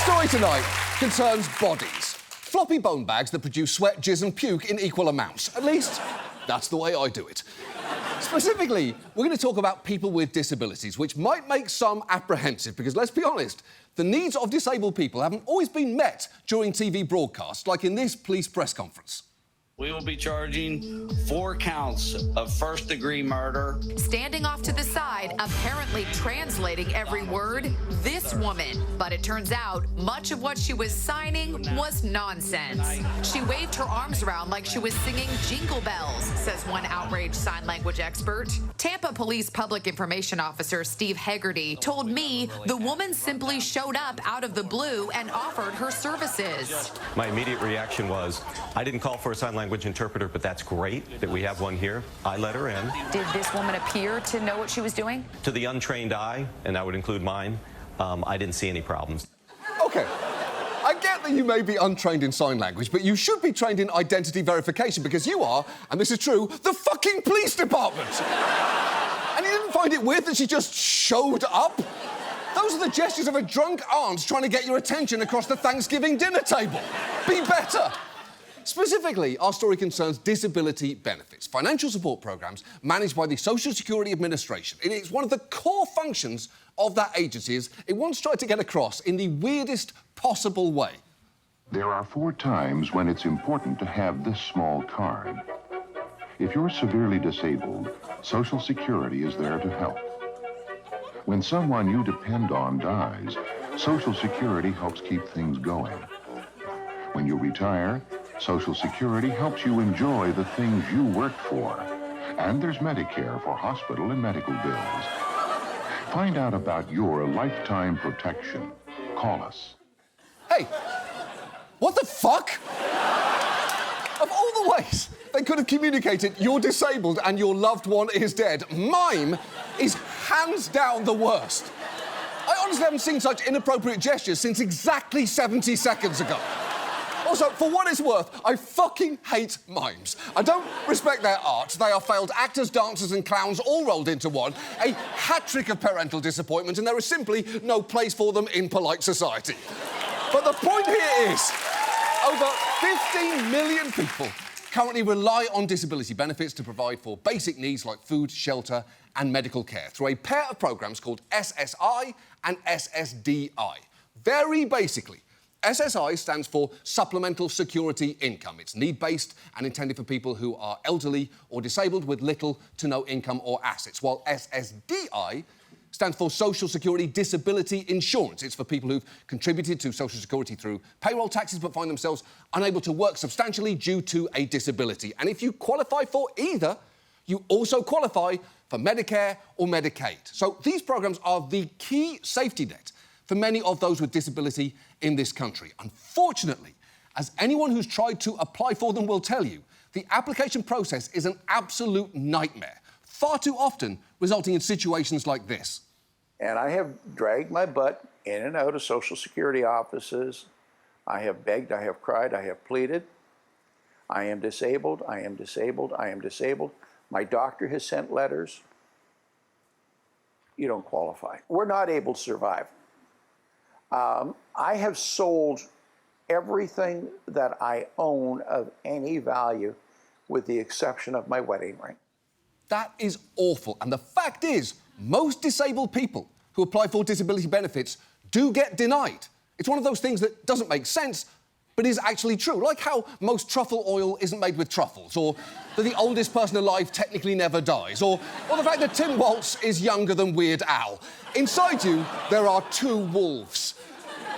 story tonight concerns bodies. Floppy bone bags that produce sweat, jizz and puke in equal amounts. At least, that's the way I do it. Specifically, we're going to talk about people with disabilities, which might make some apprehensive, because let's be honest, the needs of disabled people haven't always been met during TV broadcasts, like in this police press conference. We will be charging 4 counts of first-degree murder. Standing off to the side, apparently translating every word, this woman. But it turns out much of what she was signing was nonsense. She waved her arms around like she was singing Jingle Bells, says one outraged sign language expert. Tampa Police Public Information Officer Steve Hegarty told me the woman simply showed up out of the blue and offered her services. My immediate reaction was, I didn't call for a sign language interpreter, but that's great that we have one here. I let her in. Did this woman appear to know what she was doing? To the untrained eye, and that would include mine, I didn't see any problems. OK, I get that you may be untrained in sign language, but you should be trained in identity verification, because you are, and this is true, the fucking police department. And you didn't find it weird that she just showed up? Those are the gestures of a drunk aunt trying to get your attention across the Thanksgiving dinner table. Be better. Specifically, our story concerns disability benefits, financial support programs managed by the Social Security Administration. It is one of the core functions of that agency, as it once tried to get across in the weirdest possible way. There are 4 times when it's important to have this small card. If you're severely disabled, Social Security is there to help. When someone you depend on dies, Social Security helps keep things going. When you retire, Social Security helps you enjoy the things you worked for. And there's Medicare for hospital and medical bills. Find out about your lifetime protection. Call us. Hey, what the fuck? Of all the ways they could have communicated you're disabled and your loved one is dead, mime is hands down the worst. I honestly haven't seen such inappropriate gestures since exactly 70 seconds ago. Also, for what it's worth, I fucking hate mimes. I don't respect their art. They are failed actors, dancers and clowns all rolled into one, a hat-trick of parental disappointment, and there is simply no place for them in polite society. But the point here is, over 15 million people currently rely on disability benefits to provide for basic needs like food, shelter and medical care through a pair of programmes called SSI and SSDI. Very basically, SSI stands for Supplemental Security Income. It's need-based and intended for people who are elderly or disabled with little to no income or assets, while SSDI stands for Social Security Disability Insurance. It's for people who've contributed to Social Security through payroll taxes but find themselves unable to work substantially due to a disability. And if you qualify for either, you also qualify for Medicare or Medicaid. So these programs are the key safety net for many of those with disability in this country. Unfortunately, as anyone who's tried to apply for them will tell you, the application process is an absolute nightmare, far too often resulting in situations like this. And I have dragged my butt in and out of Social Security offices. I have begged, I have cried, I have pleaded. I am disabled, I am disabled, I am disabled. My doctor has sent letters. You don't qualify. We're not able to survive. I have sold everything that I own of any value with the exception of my wedding ring. That is awful. And the fact is, most disabled people who apply for disability benefits do get denied. It's one of those things that doesn't make sense, but is actually true. Like how most truffle oil isn't made with truffles, or that the oldest person alive technically never dies, or the fact that Tim Waltz is younger than Weird Al. Inside you, there are 2 wolves.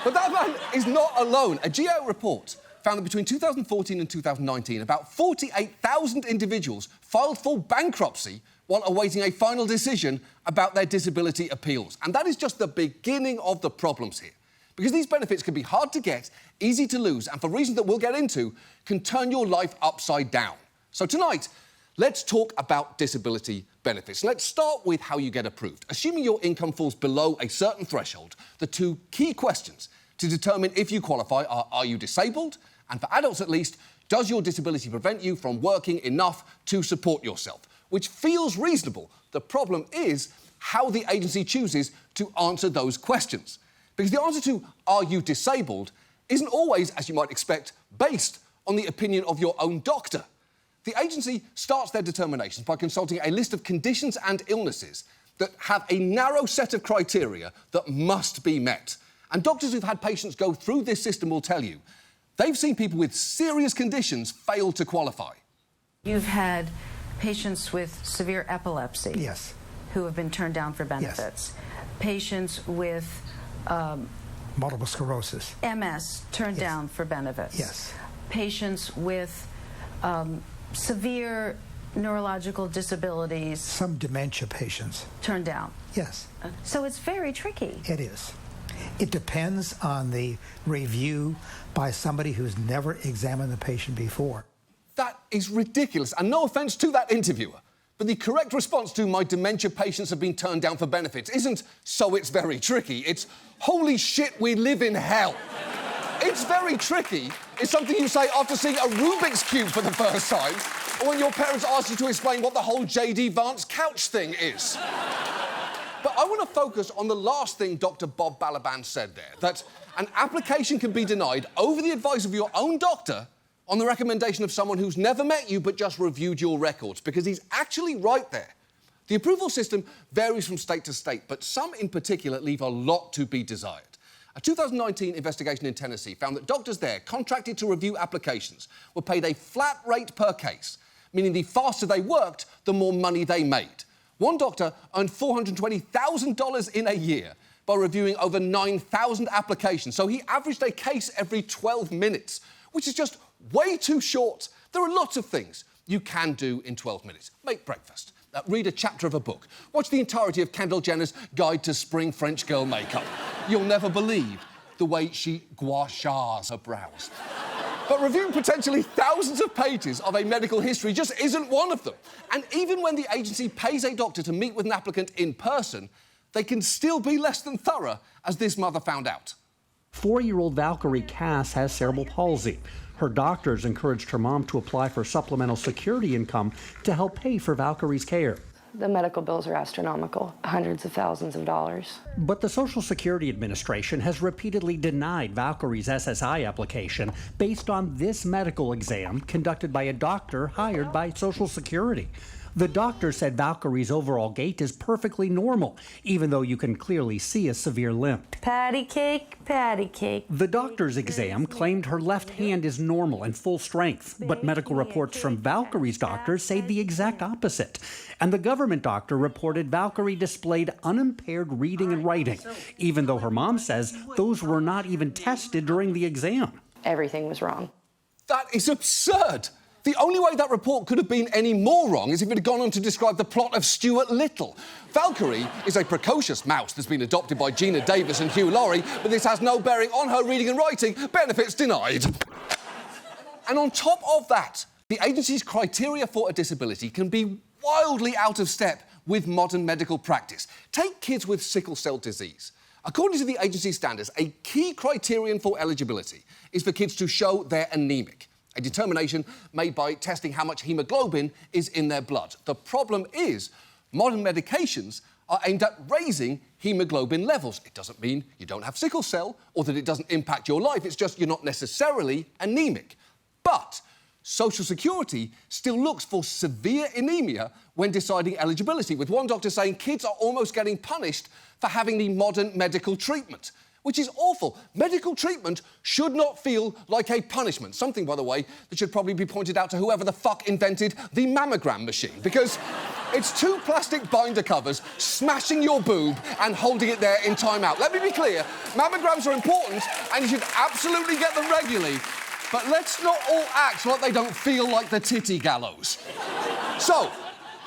But that man is not alone. A GAO report found that between 2014 and 2019, about 48,000 individuals filed for bankruptcy while awaiting a final decision about their disability appeals. And that is just the beginning of the problems here. Because these benefits can be hard to get, easy to lose, and for reasons that we'll get into, can turn your life upside down. So tonight, let's talk about disability benefits. Let's start with how you get approved. Assuming your income falls below a certain threshold, the 2 key questions to determine if you qualify are you disabled? And for adults at least, does your disability prevent you from working enough to support yourself? Which feels reasonable. The problem is how the agency chooses to answer those questions. Because the answer to, are you disabled, isn't always, as you might expect, based on the opinion of your own doctor. The agency starts their determinations by consulting a list of conditions and illnesses that have a narrow set of criteria that must be met. And doctors who've had patients go through this system will tell you they've seen people with serious conditions fail to qualify. You've had patients with severe epilepsy. Yes. Who have been turned down for benefits. Yes. Patients with multiple sclerosis. MS turned down for benefits. Yes. Patients with severe neurological disabilities. Some dementia patients. Turned down. Yes. So it's very tricky. It is. It depends on the review by somebody who's never examined the patient before. That is ridiculous, and no offence to that interviewer, but the correct response to "my dementia patients have been turned down for benefits" isn't "so it's very tricky," it's "holy shit, we live in hell." It's very tricky is something you say after seeing a Rubik's Cube for the first time, or when your parents ask you to explain what the whole J.D. Vance couch thing is. But I want to focus on the last thing Dr. Bob Balaban said there, that an application can be denied over the advice of your own doctor on the recommendation of someone who's never met you but just reviewed your records, because he's actually right there. The approval system varies from state to state, but some in particular leave a lot to be desired. A 2019 investigation in Tennessee found that doctors there, contracted to review applications, were paid a flat rate per case, meaning the faster they worked, the more money they made. One doctor earned $420,000 in a year by reviewing over 9,000 applications, so he averaged a case every 12 minutes, which is just way too short. There are lots of things you can do in 12 minutes. Make breakfast, read a chapter of a book, watch the entirety of Kendall Jenner's Guide to Spring French Girl Makeup. You'll never believe the way she gua shas her brows. But reviewing potentially thousands of pages of a medical history just isn't one of them. And even when the agency pays a doctor to meet with an applicant in person, they can still be less than thorough, as this mother found out. 4-year-old Valkyrie Cass has cerebral palsy. Her doctors encouraged her mom to apply for supplemental security income to help pay for Valkyrie's care. The medical bills are astronomical, hundreds of thousands of dollars. But the Social Security Administration has repeatedly denied Valkyrie's SSI application based on this medical exam conducted by a doctor hired by Social Security. The doctor said Valkyrie's overall gait is perfectly normal, even though you can clearly see a severe limp. Patty cake, patty cake. The doctor's exam claimed her left hand is normal and full strength, but medical reports from Valkyrie's doctors say the exact opposite. And the government doctor reported Valkyrie displayed unimpaired reading and writing, even though her mom says those were not even tested during the exam. Everything was wrong. That is absurd. The only way that report could have been any more wrong is if it had gone on to describe the plot of Stuart Little. Valkyrie is a precocious mouse that's been adopted by Gina Davis and Hugh Laurie, but this has no bearing on her reading and writing. Benefits denied. And on top of that, the agency's criteria for a disability can be wildly out of step with modern medical practice. Take kids with sickle cell disease. According to the agency standards, a key criterion for eligibility is for kids to show they're anemic, a determination made by testing how much hemoglobin is in their blood. The problem is, modern medications are aimed at raising hemoglobin levels. It doesn't mean you don't have sickle cell or that it doesn't impact your life, it's just you're not necessarily anemic. But Social Security still looks for severe anemia when deciding eligibility, with one doctor saying kids are almost getting punished for having the modern medical treatment, which is awful. Medical treatment should not feel like a punishment. Something, by the way, that should probably be pointed out to whoever the fuck invented the mammogram machine, because it's 2 plastic binder covers smashing your boob and holding it there in timeout. Let me be clear, mammograms are important and you should absolutely get them regularly, but let's not all act like they don't feel like the titty gallows. So,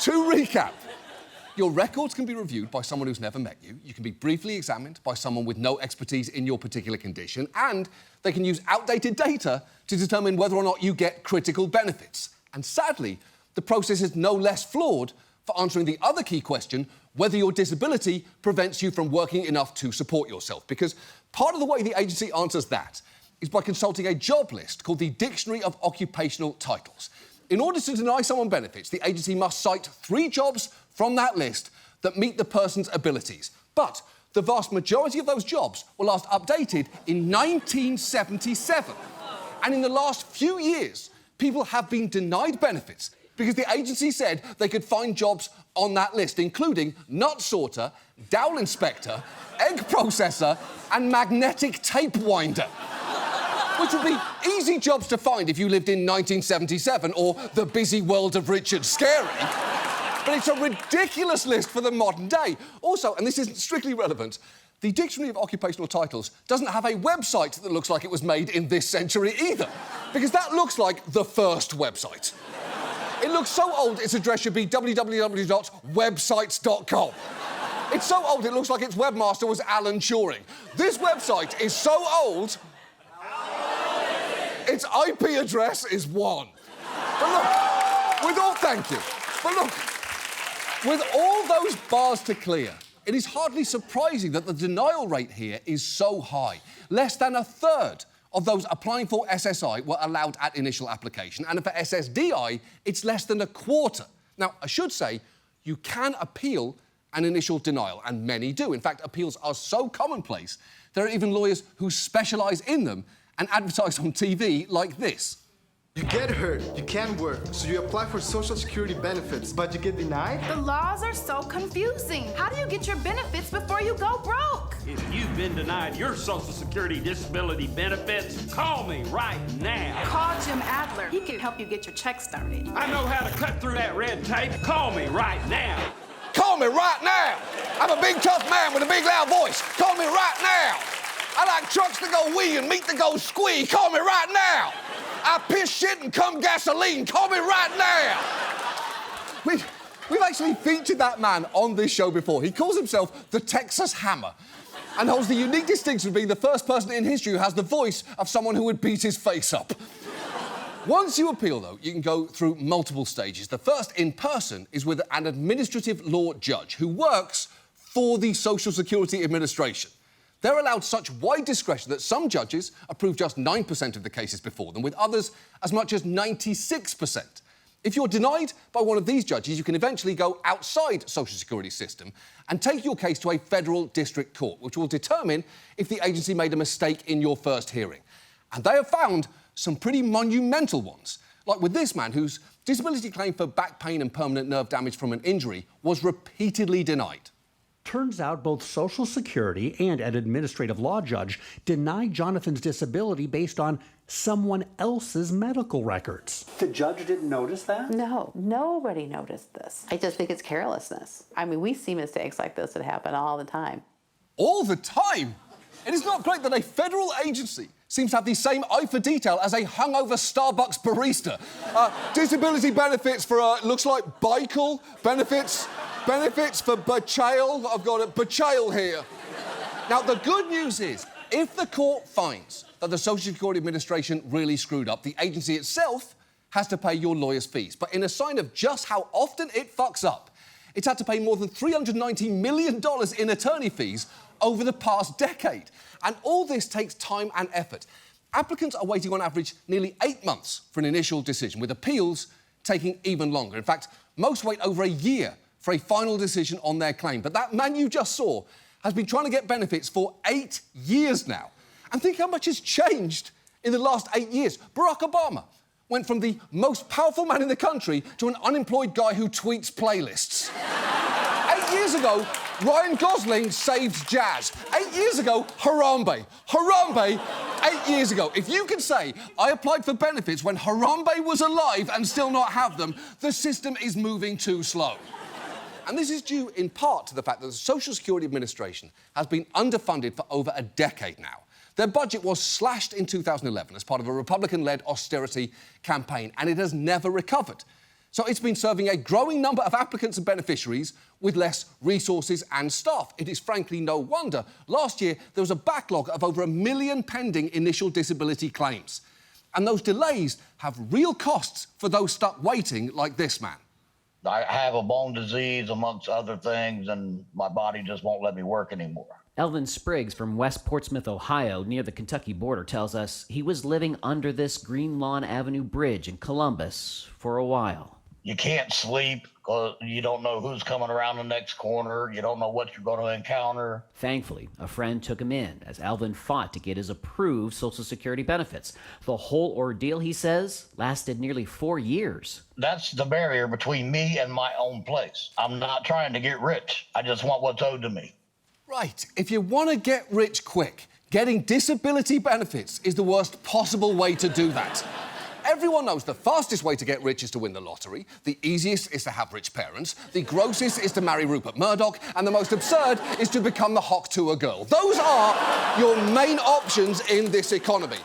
to recap, your records can be reviewed by someone who's never met you, you can be briefly examined by someone with no expertise in your particular condition, and they can use outdated data to determine whether or not you get critical benefits. And sadly, the process is no less flawed for answering the other key question, whether your disability prevents you from working enough to support yourself. Because part of the way the agency answers that is by consulting a job list called the Dictionary of Occupational Titles. In order to deny someone benefits, the agency must cite 3 jobs from that list that meet the person's abilities. But the vast majority of those jobs were last updated in 1977. And in the last few years, people have been denied benefits because the agency said they could find jobs on that list, including nut sorter, dowel inspector, egg processor, and magnetic tape winder. Which would be easy jobs to find if you lived in 1977 or the busy world of Richard Scarey. But it's a ridiculous list for the modern day. Also, and this isn't strictly relevant, the Dictionary of Occupational Titles doesn't have a website that looks like it was made in this century either, because that looks like the first website. It looks so old, its address should be www.websites.com. It's so old, it looks like its webmaster was Alan Turing. This website is so old, its IP address is 1. But look, thank you. But look, with all those bars to clear, it is hardly surprising that the denial rate here is so high. Less than a third of those applying for SSI were allowed at initial application, and for SSDI, it's less than a quarter. Now, I should say, you can appeal an initial denial, and many do. In fact, appeals are so commonplace, there are even lawyers who specialise in them and advertise on TV like this. You get hurt, you can't work, so you apply for Social Security benefits, but you get denied? The laws are so confusing. How do you get your benefits before you go broke? If you've been denied your Social Security disability benefits, call me right now. Call Jim Adler. He can help you get your check started. I know how to cut through that red tape. Call me right now. Call me right now. I'm a big, tough man with a big, loud voice. Call me right now. I like trucks that go wee and meat that go squee. Call me right now. I piss shit and cum gasoline. Call me right now. We've actually featured that man on this show before. He calls himself the Texas Hammer and holds the unique distinction of being the first person in history who has the voice of someone who would beat his face up. Once you appeal, though, you can go through multiple stages. The first, in person, is with an administrative law judge who works for the Social Security Administration. They're allowed such wide discretion that some judges approve just 9% of the cases before them, with others as much as 96%. If you're denied by one of these judges, you can eventually go outside Social Security system and take your case to a federal district court, which will determine if the agency made a mistake in your first hearing. And they have found some pretty monumental ones, like with this man whose disability claim for back pain and permanent nerve damage from an injury was repeatedly denied. Turns out both Social Security and an administrative law judge denied Jonathan's disability based on someone else's medical records. The judge didn't notice that? No, nobody noticed this. I just think it's carelessness. I mean, we see mistakes like this that happen all the time. All the time? It is not great that a federal agency seems to have the same eye for detail as a hungover Starbucks barista. Disability benefits for, looks like Bicol. Benefits for betrayal. I've got a betrayal here. Now, the good news is, if the court finds that the Social Security Administration really screwed up, the agency itself has to pay your lawyer's fees. But in a sign of just how often it fucks up, it's had to pay more than $390 million in attorney fees over the past decade. And all this takes time and effort. Applicants are waiting on average nearly 8 months for an initial decision, with appeals taking even longer. In fact, most wait over a year for a final decision on their claim. But that man you just saw has been trying to get benefits for 8 years now. And think how much has changed in the last 8 years. Barack Obama went from the most powerful man in the country to an unemployed guy who tweets playlists. 8 years ago, Ryan Gosling saved jazz. 8 years ago, Harambe. 8 years ago. If you can say, I applied for benefits when Harambe was alive and still not have them, the system is moving too slow. And this is due in part to the fact that the Social Security Administration has been underfunded for over a decade now. Their budget was slashed in 2011 as part of a Republican-led austerity campaign, and it has never recovered. So it's been serving a growing number of applicants and beneficiaries with less resources and staff. It is frankly no wonder. Last year, there was a backlog of over 1 million pending initial disability claims. And those delays have real costs for those stuck waiting, like this man. I have a bone disease, amongst other things, and my body just won't let me work anymore. Elvin Spriggs from West Portsmouth, Ohio, near the Kentucky border, tells us he was living under this Green Lawn Avenue bridge in Columbus for a while. You can't sleep because you don't know who's coming around the next corner. You don't know what you're going to encounter. Thankfully, a friend took him in as Alvin fought to get his approved Social Security benefits. The whole ordeal, he says, lasted nearly 4 years. That's the barrier between me and my own place. I'm not trying to get rich. I just want what's owed to me. Right. If you want to get rich quick, getting disability benefits is the worst possible way to do that. Everyone knows the fastest way to get rich is to win the lottery, the easiest is to have rich parents, the grossest is to marry Rupert Murdoch, and the most absurd is to become the hock to a girl. Those are your main options in this economy.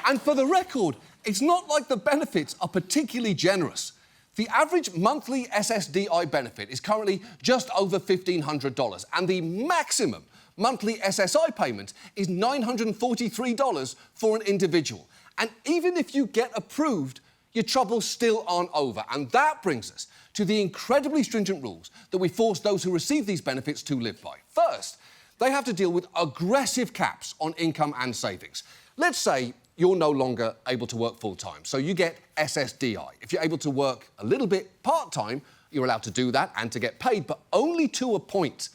And for the record, it's not like the benefits are particularly generous. The average monthly SSDI benefit is currently just over $1,500, and the maximum monthly SSI payment is $943 for an individual. And even if you get approved, your troubles still aren't over. And that brings us to the incredibly stringent rules that we force those who receive these benefits to live by. First, they have to deal with aggressive caps on income and savings. Let's say you're no longer able to work full-time, so you get SSDI. If you're able to work a little bit part-time, you're allowed to do that and to get paid, but only to a point.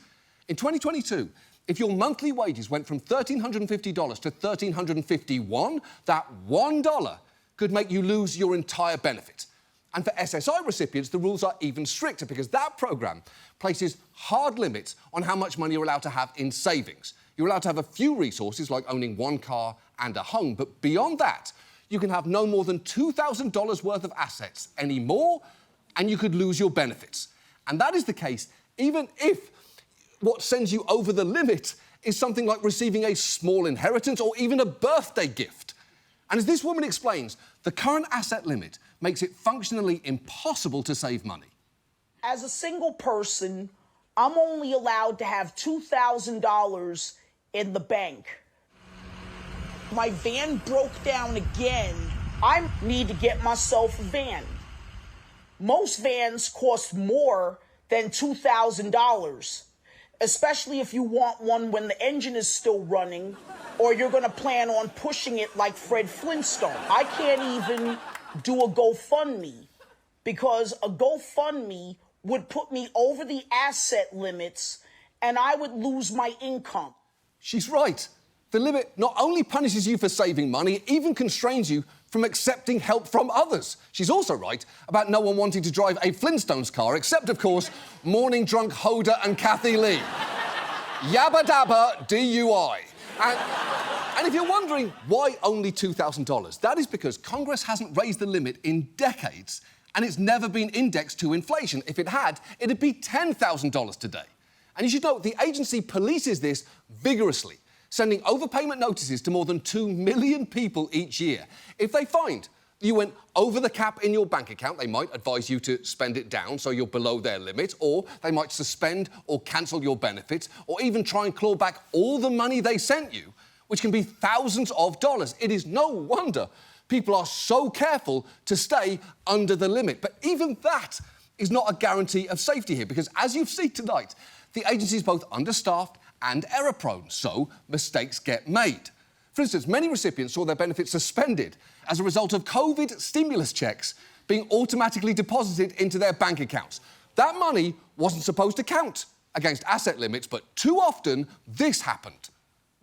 In 2022, if your monthly wages went from $1,350 to $1,351, that $1 could make you lose your entire benefit. And for SSI recipients, the rules are even stricter because that programme places hard limits on how much money you're allowed to have in savings. You're allowed to have a few resources, like owning one car and a home, but beyond that, you can have no more than $2,000 worth of assets anymore, and you could lose your benefits. And that is the case even if what sends you over the limit is something like receiving a small inheritance or even a birthday gift. And as this woman explains, the current asset limit makes it functionally impossible to save money. As a single person, I'm only allowed to have $2,000 in the bank. My van broke down again. I need to get myself a van. Most vans cost more than $2,000. Especially if you want one when the engine is still running, or you're going to plan on pushing it like Fred Flintstone. I can't even do a GoFundMe because a GoFundMe would put me over the asset limits and I would lose my income. She's right. The limit not only punishes you for saving money, it even constrains you from accepting help from others. She's also right about no one wanting to drive a Flintstones car, except, of course, morning drunk Hoda and Kathy Lee. Yabba dabba DUI. And if you're wondering why only $2,000, that is because Congress hasn't raised the limit in decades, and it's never been indexed to inflation. If it had, it'd be $10,000 today. And you should note the agency polices this vigorously, sending overpayment notices to more than 2 million people each year. If they find you went over the cap in your bank account, they might advise you to spend it down so you're below their limit, or they might suspend or cancel your benefits, or even try and claw back all the money they sent you, which can be thousands of dollars. It is no wonder people are so careful to stay under the limit. But even that is not a guarantee of safety here, because as you've seen tonight, the agency is both understaffed and error-prone, so mistakes get made. For instance, many recipients saw their benefits suspended as a result of COVID stimulus checks being automatically deposited into their bank accounts. That money wasn't supposed to count against asset limits, but too often this happened.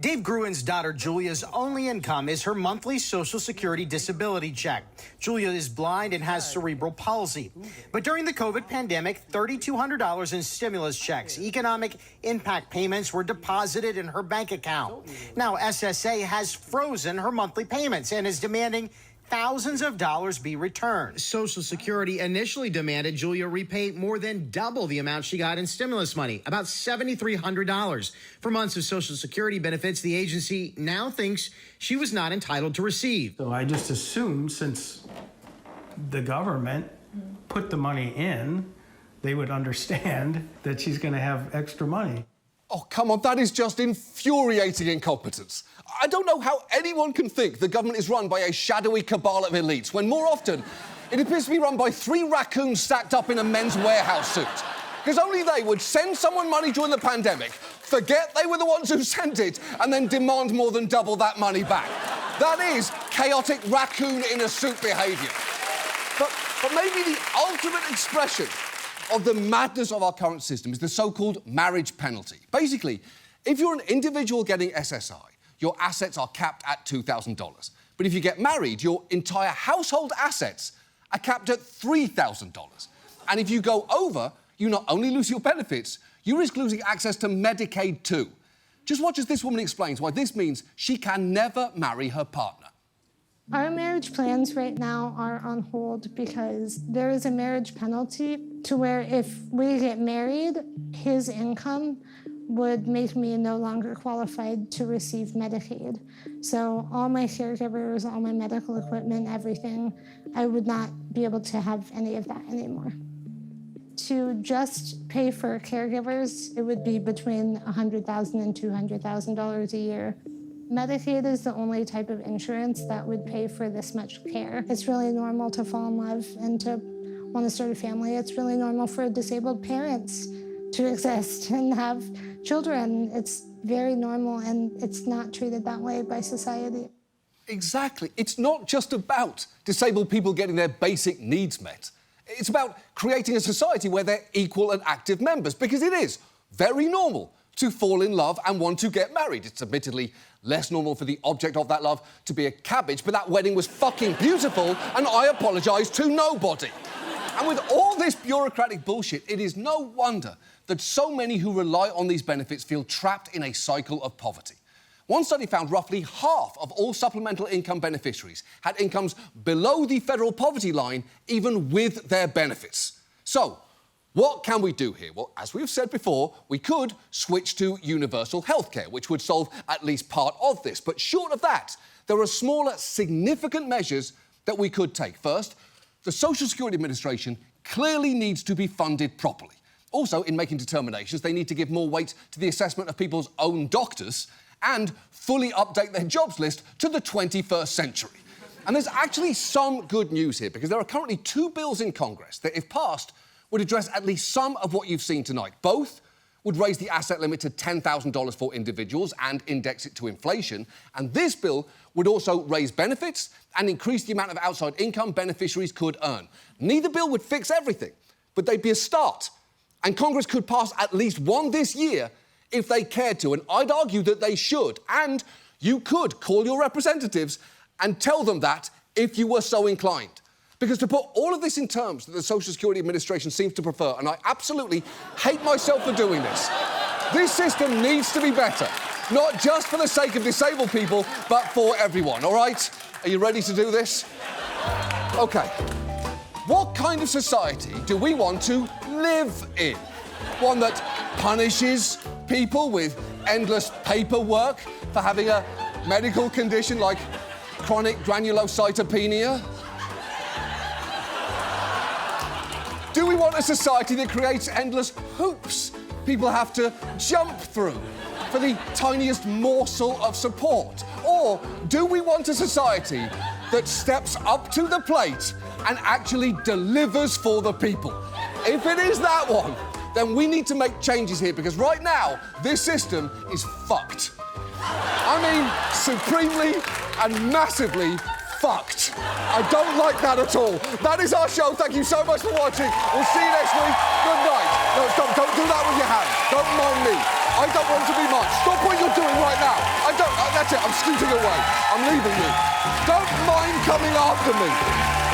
Dave Gruen's daughter Julia's only income is her monthly Social Security disability check. Julia is blind and has cerebral palsy. But during the COVID pandemic, $3,200 in stimulus checks, economic impact payments were deposited in her bank account. Now SSA has frozen her monthly payments and is demanding thousands of dollars be returned. Social Security initially demanded Julia repay more than double the amount she got in stimulus money, about $7,300. For months of Social Security benefits, the agency now thinks she was not entitled to receive. So I just assumed since the government put the money in, they would understand that she's going to have extra money. Oh, come on, that is just infuriating incompetence. I don't know how anyone can think the government is run by a shadowy cabal of elites, when more often it appears to be run by 3 raccoons stacked up in a Men's Warehouse suit. Because only they would send someone money during the pandemic, forget they were the ones who sent it, and then demand more than double that money back. That is chaotic raccoon in a suit behaviour. But But maybe the ultimate expression of the madness of our current system is the so-called marriage penalty. Basically, if you're an individual getting SSI, your assets are capped at $2,000. But if you get married, your entire household assets are capped at $3,000. And if you go over, you not only lose your benefits, you risk losing access to Medicaid too. Just watch as this woman explains why this means she can never marry her partner. Our marriage plans right now are on hold because there is a marriage penalty to where if we get married, his income would make me no longer qualified to receive Medicaid. So all my caregivers, all my medical equipment, everything, I would not be able to have any of that anymore. To just pay for caregivers, it would be between $100,000 and $200,000 a year. Medicaid is the only type of insurance that would pay for this much care. It's really normal to fall in love and to want to start a family. It's really normal for disabled parents to exist and have children. It's very normal, and it's not treated that way by society. Exactly. It's not just about disabled people getting their basic needs met. It's about creating a society where they're equal and active members, because it is very normal to fall in love and want to get married. It's admittedly less normal for the object of that love to be a cabbage, but that wedding was fucking beautiful, and I apologise to nobody. And with all this bureaucratic bullshit, it is no wonder that so many who rely on these benefits feel trapped in a cycle of poverty. One study found roughly half of all supplemental income beneficiaries had incomes below the federal poverty line, even with their benefits. So, what can we do here? Well, as we've said before, we could switch to universal healthcare, which would solve at least part of this. But short of that, there are smaller, significant measures that we could take. First, the Social Security Administration clearly needs to be funded properly. Also, in making determinations, they need to give more weight to the assessment of people's own doctors and fully update their jobs list to the 21st century. And there's actually some good news here, because there are currently 2 bills in Congress that, if passed, would address at least some of what you've seen tonight. Both would raise the asset limit to $10,000 for individuals and index it to inflation. And this bill would also raise benefits and increase the amount of outside income beneficiaries could earn. Neither bill would fix everything, but they'd be a start. And Congress could pass at least one this year if they cared to, and I'd argue that they should. And you could call your representatives and tell them that if you were so inclined. Because to put all of this in terms that the Social Security Administration seems to prefer, and I absolutely hate myself for doing this system needs to be better. Not just for the sake of disabled people, but for everyone, all right? Are you ready to do this? OK. What kind of society do we want to live in? One that punishes people with endless paperwork for having a medical condition like chronic granulocytopenia? Do we want a society that creates endless hoops people have to jump through for the tiniest morsel of support? Or do we want a society that steps up to the plate and actually delivers for the people? If it is that one, then we need to make changes here, because right now, this system is fucked. I mean, supremely and massively fucked. I don't like that at all. That is our show. Thank you so much for watching. We'll see you next week. Good night. No, stop. Don't do that with your hand. Don't mind me. I don't want to be much. Stop what you're doing right now. I don't... that's it. I'm scooting away. I'm leaving you. Don't mind coming after me.